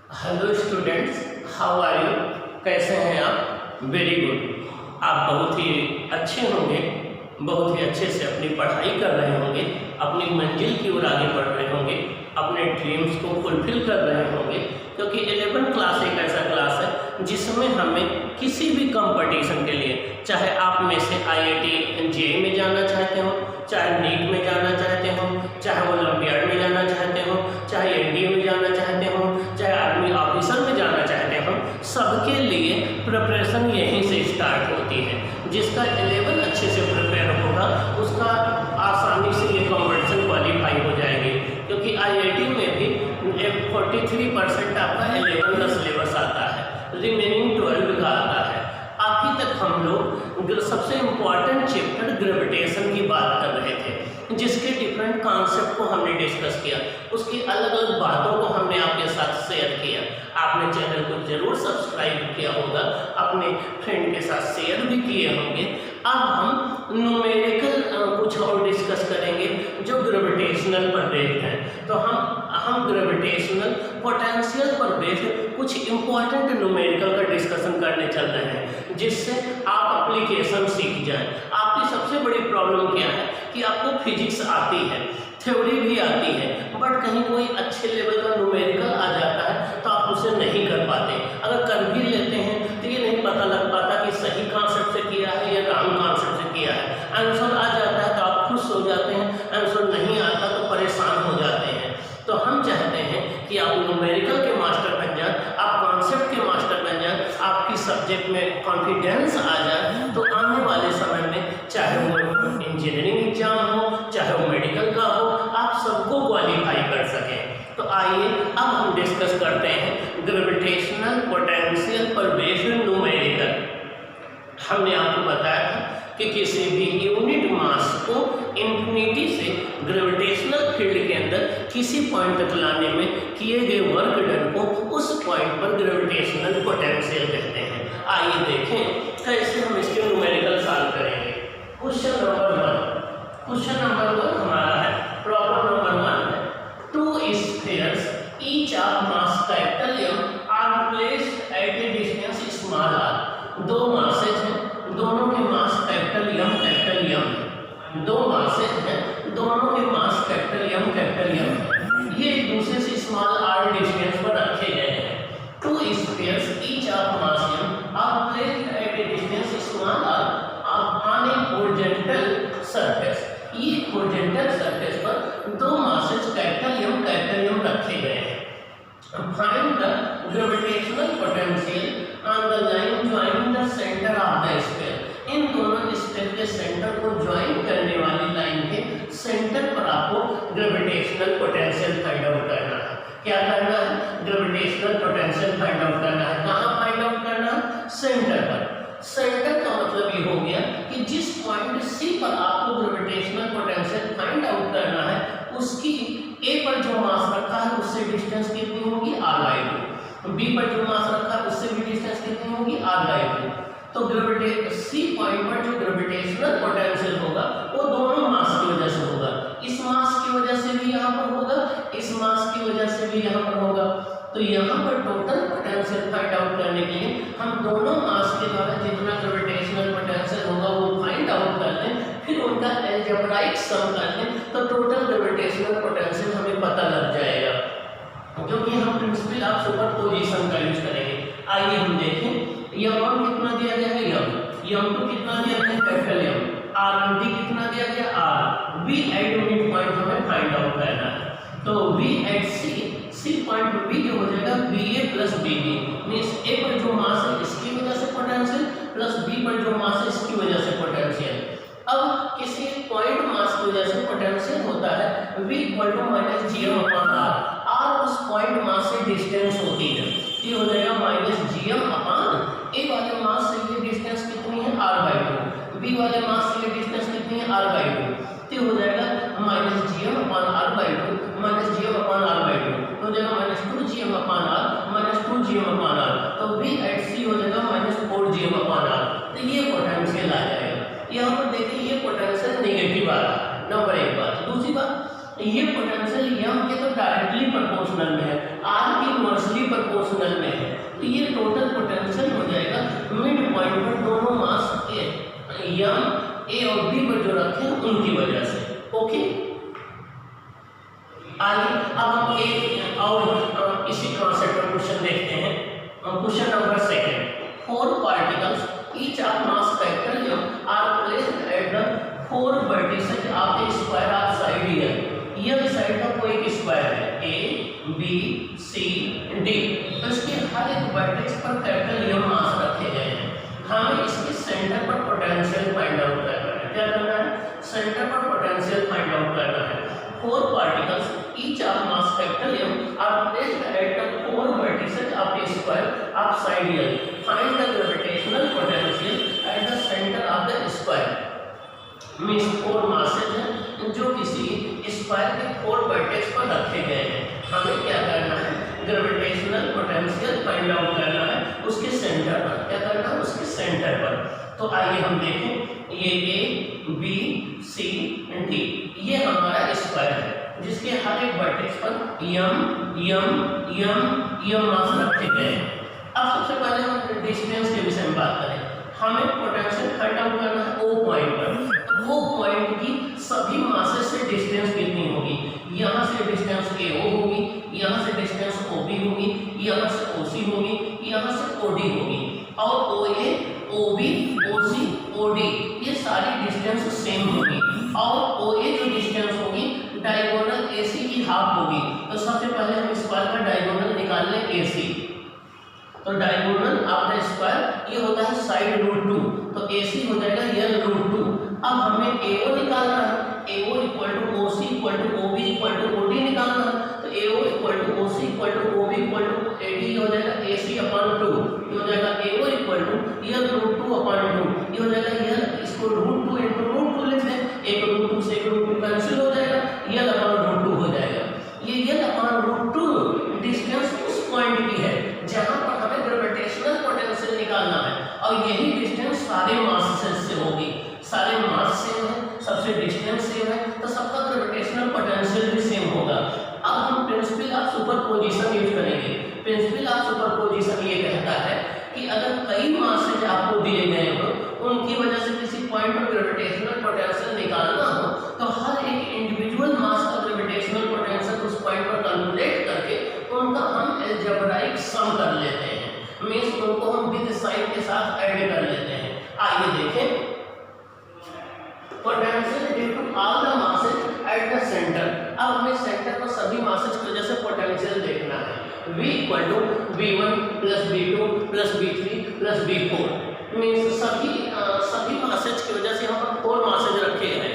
Hello students, how are you? कैसे हैं आप? Very good. आप बहुत ही अच्छे होंगे, बहुत ही अच्छे से अपनी पढ़ाई कर रहे होंगे, अपनी मंजिल की ओर आगे बढ़ रहे होंगे, अपने ड्रीम्स को फुलफिल कर रहे होंगे, क्योंकि 11th क्लास एक ऐसा क्लास है जिसमें हमें किसी भी कंपटीशन के लिए, चाहे आप में से IIT JEE में जाना चाहते हो, चाहे नीट में जाना चाहते हो, चाहे ओलंपियाड में जाना चाहते हो, चाहे NDA में जाना चाहते हो, चाहे आर्मी ऑफिसर में जाना चाहते हो, सबके लिए प्रिपरेशन यहीं से स्टार्ट होती है। जिसका 11 अच्छे से प्रिपेयर होगा उसका आसानी से ये कंपटीशन क्वालिफाई हो जाएगी, क्योंकि IIT में भी 43% आपका 11 का सिलेबस आता है, रिमेनिंग 12 का आता है। अभी तक हम लोग सबसे इम्पॉर्टेंट चैप्टर ग्रेविटेशन की बात कर रहे थे, जिसके डिफरेंट कॉन्सेप्ट को हमने डिस्कस किया, उसकी अलग अलग बातों को हमने आपके साथ शेयर किया। आपने चैनल को जरूर सब्सक्राइब किया होगा, अपने फ्रेंड के साथ शेयर भी किए होंगे। अब हम न्यूमेरिकल कुछ और डिस्कस करेंगे जो ग्रेविटेशनल पर बेस्ड है। तो हम ग्रेविटेशनल पोटेंशियल पर बेस्ड कुछ इम्पोर्टेंट न्यूमेरिकल का डिस्कशन करने चल रहे हैं, जिससे आप एप्लीकेशन सीख जाएं। आपकी सबसे बड़ी प्रॉब्लम क्या है कि आपको फिजिक्स आती है, थ्योरी भी आती है, बट कहीं कोई अच्छे लेवल का न्यूमेरिकल आ जाता है तो आप उसे नहीं कर पाते। अगर कर भी लेते हैं तो ये नहीं पता लग पाता कि सही कॉन्सेप्ट से किया है या रॉन्ग कॉन्सेप्ट से किया है। आंसर आ जाता है तो आप खुश हो जाते हैं, आंसर नहीं आता तो परेशान हो जाते हैं। तो हम चाहते हैं कि आप न्यूमेरिकल के मास्टर बन जाएं, आप कॉन्सेप्ट के मास्टर बन जाएं, आपकी सब्जेक्ट में कॉन्फिडेंस आ जाए, तो आने वाले समय में चाहे वो इंजीनियरिंग एग्जाम हो, चाहे वो मेडिकल का हो, आप सबको क्वालिफाई कर सकें। तो आइए अब हम डिस्कस करते हैं ग्रेविटेशनल पोटेंशियल पर बेस्ड न्यूमेरिकल। हमने आपको बताया था कि किसी भी यूनिट मास को इंफिनिटी से ग्रेविटेशनल फील्ड के अंदर किसी पॉइंट तक लाने में किए गए वर्क डन को उस पॉइंट पर ग्रेविटेशनल पोटेंशियल कहते हैं। आइए देखें कैसे हम इसके न्यूमेरिकल सॉल्व करेंगे। क्वेश्चन नंबर 1 हमारा है, प्रॉब्लम नंबर 1 है, 2 spheres each of mass capital M are placed at a distance small r। दो मासेज हैं, दोनों के मास कैपिटल M है। दो मासेज हैं, दोनों के मास कैपिटल M है। ये एक दूसरे से स्मॉल r डिस्टेंस पर रखे गए हैं। 2 spheres each of mass M are placed at a distance small r on a horizontal surface. ये हॉरिजॉन्टल सरफेस पर दो मासेज कैपिटल M रखे गए हैं। Find the gravitational potential on the line joining the centre of the sphere. इन दोनों sphere के centre को ज्वाइन करने वाली लाइन के सेंटर पर आपको ग्रेविटेशनल पोटेंशियल फाइंड आउट करना है। क्या करना है? ग्रेविटेशनल पोटेंशियल फाइंड आउट करना है। कहाँ फाइंड आउट करना है? सेंटर पर। सेंटर का मतलब ये हो गया कि जिस पॉइंट C पर आपको ग्रेविटेशनल पोटेंशियल फाइंड आउट करना है, उसकी A पर जो मास रखा है उससे डिस्टेंस कितनी होगी? r/2। B पर जो मास रखा है उससे भी डिस्टेंस कितनी होगी? r/2। तो C पॉइंट पर जो ग्रेविटेशनल पोटेंशियल होगा वो दोनों मास की वजह से होगा। इस मास की वजह से भी यहाँ पर होगा, इस मास की वजह से भी यहाँ पर होगा। तो यहाँ पर टोटल पोटेंशियल फाइंड आउट करने के लिए हम दोनों मास के द्वारा जितना ग्रेविटेशनल पोटेंशियल होगा वो फाइंड आउट कर लें, फिर उनका अलजेब्राइक सम कर लें, तो टोटल ग्रेविटेशनल पोटेंशियल हमें पता लग जाएगा, क्योंकि हम प्रिंसिपल ऑफ सुपरपोजिशन का यूज करेंगे। आइए हम देखें, M1 कितना दिया गया है? M2 कितना दिया गया है? Capital M। R1D कितना दिया गया? R। B at unit point हमें फाइंड आउट करना है। तो B एट C पॉइंट पर B जो हो जाएगा BA plus BB, means A पर जो मास है इसकी वजह से पोटेंशियल प्लस B पर जो मास है इसकी वजह से पोटेंशियल। अब किसी पॉइंट मास की वजह से पोटेंशियल होता है V = -gm/r। r उस पॉइंट मास से डिस्टेंस होती है, ये हो जाएगा -gm/a वाले मास से ये डिस्टेंस कितनी है? r/2। B वाले मास से ये डिस्टेंस कितनी है? r/2। तो हो जाएगा -gm/r/2 तो जाएगा -2gm/r -2gm/r। तो V एट C हो जाएगा -4gm/r। तो ये पोटेंशियल आ जाएगा। यहाँ पर देखिए ये पोटेंशियल नेगेटिव आ रहा है, नंबर 1 बात। दूसरी बात, ये पोटेंशियल यम के तो डायरेक्टली प्रोपोर्शनल में है, आर की इनवर्सली प्रोपोर्शनल में है, तो ये टोटल पोटेंशियल हो जाएगा मिड पॉइंट पर दोनों मास यम ए और बी पर जो रखे हैं उनकी वजह से। ओके, आगे अब हम एक और इसी कॉन्सेप्ट पर क्वेश्चन देखते हैं। Question number 2, 4 particles each of mass factor m are placed at the 4 vertices of the square of side m। यह साइड का कोई एक स्क्वायर है ए बी सी डी, तो इसके हर एक वर्टेक्स पर कैपिटल एम मास रखे गए हैं। हमें इसके सेंटर पर पोटेंशियल फाइंड आउट करना है। क्या करना है? सेंटर पर पोटेंशियल फाइंड आउट करना है। 4 particles each of mass capital M are placed at the 4 vertices of the square of side L. Find the gravitational potential at the center of the square. Means 4 masses हैं जो किसी square के 4 vertex पर रखे गए हैं। हमें क्या करना है? ग्रेविटेशनल पोटेंशियल फाइंड आउट करना है उसके सेंटर पर। क्या करना है? उसके सेंटर पर। तो आइए हम देखें, ये ए बी सी डी ये हमारा स्क्वायर है जिसके हर एक वर्टेक्स पर यम यम यम यम मास रखे गए हैं। अब सबसे पहले हम डिस्टेंस के विषय में बात करें। हमें पोटेंशियल फाइंड आउट करना है ओ पॉइंट पर। वो पॉइंट की सभी मासेस से डिस्टेंस कितनी होगी? यहाँ से डिस्टेंस ए ओ होगी, यहाँ से डिस्टेंस ओ बी होगी, यहाँ से ओ सी होगी, यहाँ से ओ डी होगी, और ओ ए ओ बी ओ सी ओ डी ये सारी डिस्टेंस सेम होगी। और ओ ए जो डिस्टेंस होगी डायगोनल ए सी की हाफ होगी। तो सबसे पहले हम स्क्वायर का डायगोनल निकाल लें ए सी। तो डायगोनल ऑफ द स्क्वायर ये होता है साइड रूट 2, तो ए सी हो जाएगा यल रूट 2। अब हमें ए ओ निकालना है। A O equal to O C equal to O B equal to O D निकालना है। तो A O equal to O C equal to O B equal to A D हो जाएगा ए सी अपॉन 2। ये हो जाएगा A O equal to L root 2 upon 2। ये हो जाएगा यल, इसको रूट 2 इंटू रूट 2 लिखते हैं। एक रूट 2 से एक रूट 2 कैंसिल हो जाएगा, यल अपॉन रूट 2 हो जाएगा। ये यल अपॉन रूट 2 डिस्टेंस उस पॉइंट की है जहां पर हमें ग्रेविटेशनल पोटेंशियल निकालना है, और यही डिस्टेंस सारे मासेस से होगी। सारे मास सेम है, सबसे डिस्टेंस सेम है, तो सबका ग्रेविटेशनल पोटेंशियल भी सेम होगा। अब हम प्रिंसिपल ऑफ सुपरपोजिशन यूज करेंगे। प्रिंसिपल ऑफ सुपरपोजिशन ये कहता है कि अगर कई मासेज आपको दिए गए हो, उनकी वजह से किसी पॉइंट पर ग्रेविटेशनल पोटेंशियल निकालना हो, तो हर एक इंडिविजुअल मास का ग्रेविटेशनल पोटेंशियल उस पॉइंट पर कैलकुलेट करके उनका हम अलजेब्राइक सम कर लेते हैं। मींस उनको हम विद साइन के साथ ऐड कर लेते हैं। आइए देखें, potential due to all the masses at the centre. अब हमें सेंटर पर सभी मासेज की वजह से पोटेंशियल देखना है। V equal to V1 plus V2 plus V3 plus V4 means सभी मासेज की वजह से हम 4 मासेज रखे हैं,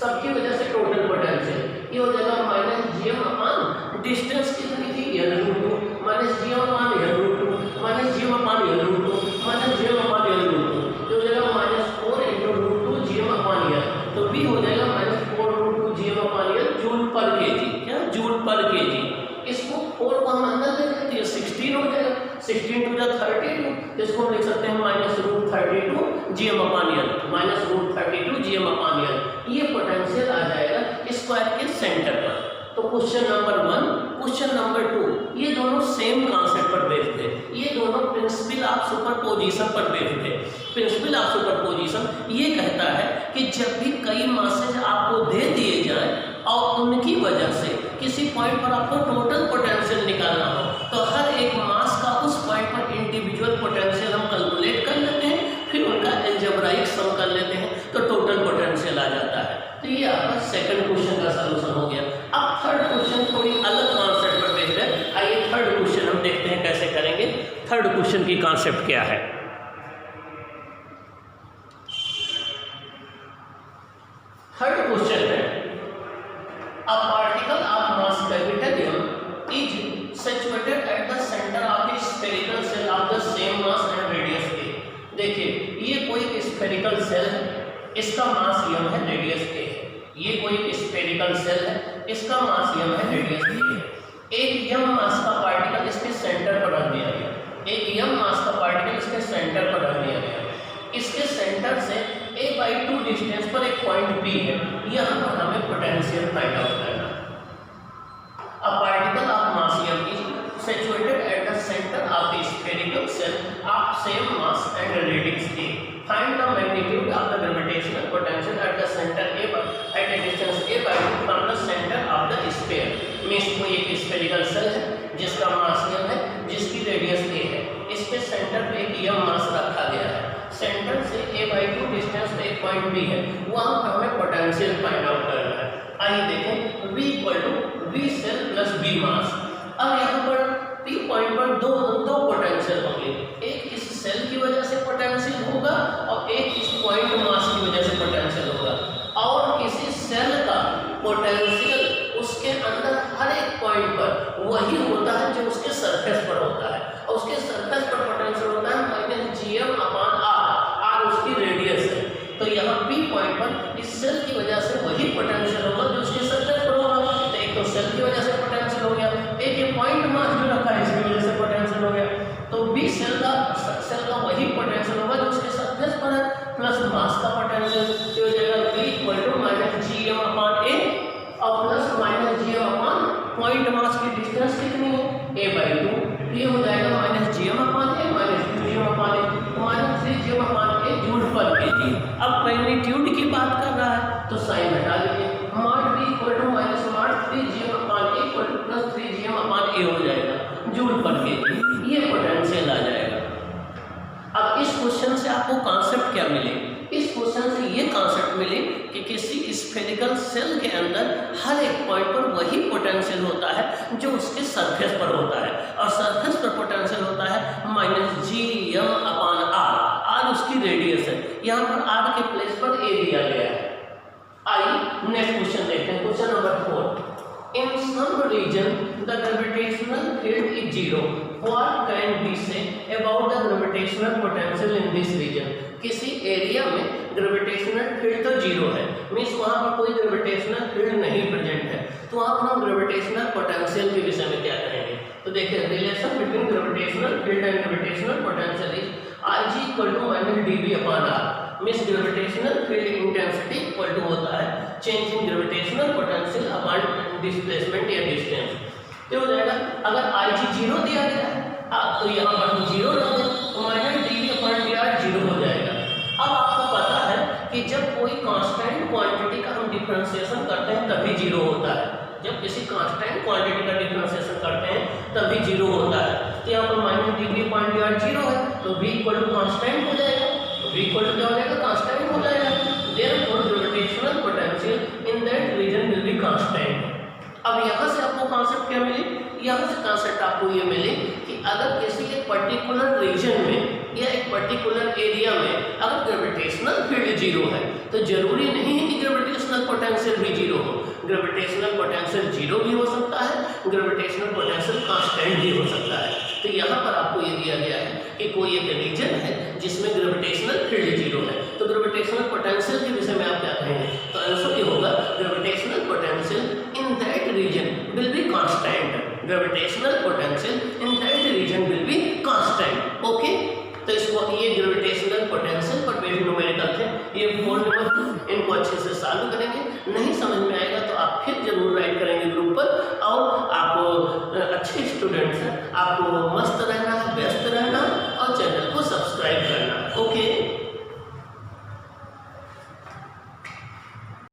सबकी वजह से टोटल पोटेंशियल ये हो जाएगा minus G M upon distance कितनी थी L root 2 minus G M upon L root 2 minus G M upon L root 2 minus G M upon L root 2 जो हो जाएगा minus 4 into root 2 G M upon L. तो V हो जाएगा minus 4 root 2 G M upon L joule per KG. क्या? Joule per KG. इसको 4 को हम अंदर ले लेते हैं, 16 हो जाएगा। 16 टू 32, इसको हम लिख सकते हैं minus root 32 G M upon L, minus root 32 G M upon L. ये पोटेंशियल आ जाएगा स्क्वायर के सेंटर पर। तो क्वेश्चन नंबर 1, क्वेश्चन नंबर 2 ये दोनों सेम कॉन्सेप्ट पर बेस्ड थे। ये दोनों प्रिंसिपल ऑफ सुपरपोजिशन पर बेस्ड थे। प्रिंसिपल ऑफ सुपरपोजिशन ये कहता है कि जब भी कई मासेज आपको दे दिए जाएं और उनकी वजह से किसी पॉइंट पर आपको टोटल पोटेंशियल निकालना हो, तो हर एक मास का उस पॉइंट पर इंडिविजुअल पोटेंशियल हम कैलकुलेट कर लेते हैं, फिर उनका अलजेब्राइक सम कर लेते हैं, तो टोटल पोटेंशियल आ जाता है। तो ये आपका सेकंड क्वेश्चन का सलूशन हो गया। अब थर्ड क्वेश्चन थोड़ी अलग कॉन्सेप्ट पर बेस्ड है। आइए थर्ड क्वेश्चन हम देखते हैं कैसे करेंगे। थर्ड क्वेश्चन की कॉन्सेप्ट क्या है? थर्ड क्वेश्चन है, a particle of mass capital M is situated at the center of the spherical shell of the same mass and radius a। देखिए ये कोई स्फेरिकल सेल है, इसका मास m है, रेडियस a है। ये कोई स्फेरिकल सेल है, इसका मास m है, रेडियस a है। एक m मास का पार्टिकल इसके सेंटर पर रख दिया गया, एक m मास का पार्टिकल इसके सेंटर पर रख दिया गया। इसके सेंटर से a/2 डिस्टेंस पर एक पॉइंट P है, यहाँ पर हमें पोटेंशियल फाइंड आउट करना है। of same mass and radius a. Find the magnitude of the gravitational potential at the center a at a distance a by 2 from the center of the sphere. Means कोई एक spherical shell है जिसका मास m है, जिसकी radius a है, इसके centre पे एक m मास रखा गया है। सेंटर से a/2 डिस्टेंस पे एक पॉइंट b है, वहां पर हमें पोटेंशियल फाइंड आउट करना है। आइए देखें, v = v shell plus b mass. अब यहाँ पर p पॉइंट पर दो पोटेंशियल होंगे, एक इस सेल की वजह से पोटेंशियल होगा और एक इस पॉइंट मास की वजह से पोटेंशियल होगा। और किसी सेल का पोटेंशियल उसके अंदर हर एक पॉइंट पर वही होता है जो उसके सरफेस पर होता है, और उसके सरफेस पर पोटेंशियल होता है -gm/r, r उसकी रेडियस है। तो यहाँ p पॉइंट पर इस सेल की वजह से वही पोटेंशियल होगा जो उसके सरफेस पर होगा। तो एक तो सेल की वजह से पोटेंशियल हो गया, एक ये पॉइंट मास जो रखा है इसकी वजह से पोटेंशियल हो गया। तो b सेल का वही पोटेंशियल होगा जो उसके सरफेस पर है, प्लस मास का पोटेंशियल, तो हो जाएगा v = -gm/a और प्लस -gm/ पॉइंट मास की डिस्टेंस कितनी है a/2, ये हो जाएगा -gm/a -3gm/a, -3gm/a joule per KG. अब मैग्नीट्यूड की बात कर रहा है तो साइन हटा लीजिए, mod v = -3gm/a + 3gm/a हो जाएगा जूल पर केजी, ये पोटेंशियल आ जाएगा। अब इस क्वेश्चन से आपको कॉन्सेप्ट क्या मिले? इस क्वेश्चन से ये कॉन्सेप्ट मिले कि किसी स्फेरिकल सेल के अंदर हर एक पॉइंट पर वही पोटेंशियल होता है जो उसके सरफेस पर होता है, और सरफेस पर पोटेंशियल होता है -gm/r, r उसकी रेडियस है। यहाँ पर r के प्लेस पर a दिया गया है। आइए नेक्स्ट क्वेश्चन देखते हैं, question number 4। In some region the gravitational field is zero. What can we say about the gravitational potential in this region? किसी एरिया में ग्रेविटेशनल फील्ड तो जीरो है, मीन्स वहाँ पर कोई ग्रेविटेशनल फील्ड नहीं प्रेजेंट है, तो वहाँ पर हम ग्रेविटेशनल पोटेंशियल के विषय में क्या करेंगे? तो देखिए, relation between gravitational field and gravitational potential is Ig = -dV/r। Means gravitational field intensity equal to होता है change in gravitational potential upon displacement या डिस्टेंस। तो हो जाएगा, अगर Ig 0 दिया गया है तो यहाँ पर हम 0 रख दें तो -dV/dr 0 हो जाएगा। अब आपको पता है कि जब कोई कांस्टेंट क्वांटिटी का हम डिफरेंशिएशन करते हैं तभी 0 होता है, जब किसी कांस्टेंट क्वांटिटी का डिफरेंशिएशन करते हैं तभी 0 होता है। तो यहाँ पर -dV/dr 0 है तो v = कांस्टेंट हो जाएगा, v क्या हो जाएगा? कांस्टेंट हो जाएगा। Therefore gravitational potential in that region will be constant। अब यहाँ से आपको कॉन्सेप्ट क्या मिले? यहाँ से कॉन्सेप्ट आपको ये मिले कि अगर किसी एक पर्टिकुलर रीजन में या एक पर्टिकुलर एरिया में अगर ग्रेविटेशनल फील्ड 0 है तो जरूरी नहीं है कि ग्रेविटेशनल पोटेंशियल भी 0 हो। ग्रेविटेशनल पोटेंशियल 0 भी हो सकता है, ग्रेविटेशनल पोटेंशियल कांस्टेंट भी हो सकता है। तो यहाँ पर आपको ये दिया गया है कि कोई एक रीजन है जिसमें ग्रेविटेशनल फील्ड 0 है, तो ग्रेविटेशनल पोटेंशियल के विषय में आप क्या कहेंगे? तो आंसर ये होगा, gravitational potential in that region will be constant. Gravitational potential in that region will be constant. Okay, तो इसको ये ग्रेविटेशनल पोटेंशियल पर बेस्ड न्यूमेरिकल थे, ये 4 नंबर, इनको अच्छे से सॉल्व करेंगे। नहीं समझ में आएगा तो आप फिर जरूर राइट करेंगे ग्रुप पर। और आप अच्छे स्टूडेंट्स हैं, आपको मस्त रहना है, व्यस्त रहना और चैनल को सब्सक्राइब करना। ओके।